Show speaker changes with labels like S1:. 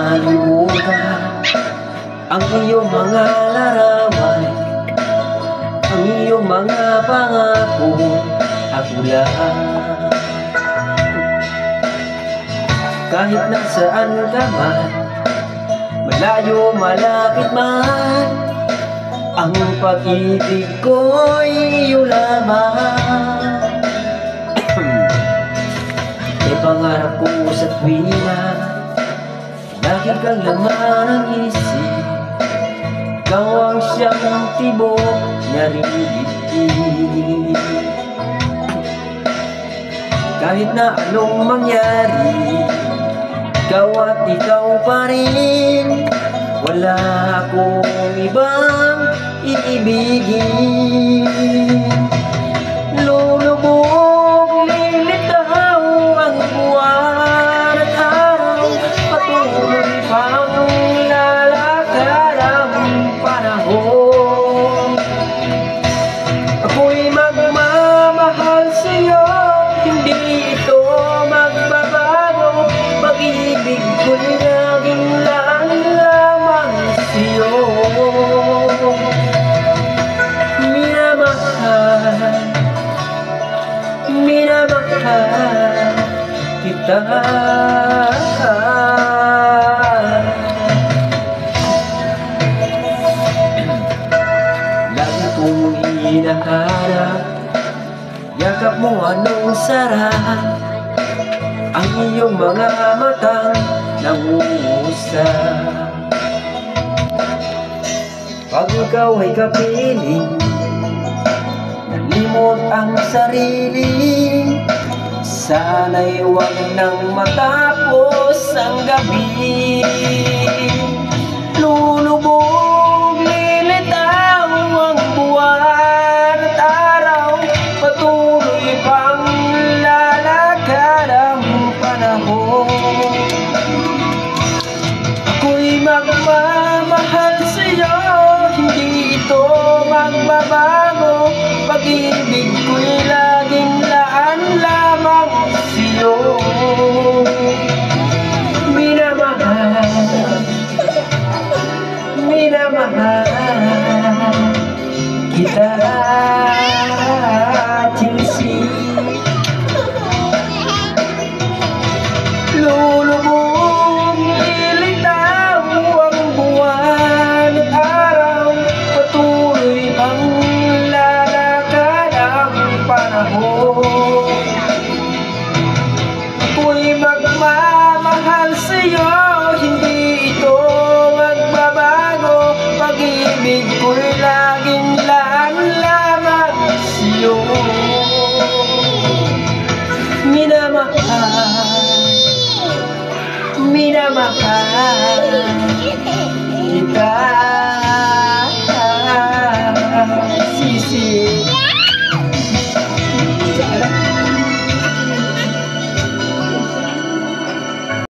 S1: makalimutan ang iyong mga larawan, ang iyong mga pangako, ako lang. Kahit nasaan ka man, malayo malapit man, ang pag-ibig ko'y iyo lamang. May pangarap ko sa tuwina, lagi kang laman ng isip. Ikaw ang siyang tibok na rin. Kahit na anong mangyari, ikaw at ikaw pa rin. Wala akong ibang iibigin. Lulubog, lilitaw ang buwan at araw, patuloy pang lalakad ang panahon. Ako'y magmamahal sa'yo, hindi ito magbabago. Pag-ibig ko'y laging laan lamang sa'yo. Minamahal kita. Lagi kong hinaharap, yakap mo anong sarap, ang iyong mga matang nangungusap. Pag ikaw ay kapiling, nalimot ang sarili, sana'y huwag nang matapos ang gabi. Lulubog, lilitaw ang buwan at araw, patuloy pang lalakad ang panahon. Ako'y magmamahal sa'yo, hindi ito magbabago. Pag-ibig ko'y laging laan lamang sa'yo. Minamahal kita, Chelsea. Lulubog, lilitaw ang buwan at araw, patuloy pang lalakad ang panahon. Ako'y magmamahal sa'yo, hindi ito magbabago. Pag-ibig ko'y laging laan lamang sa'yo. Minamahal kita.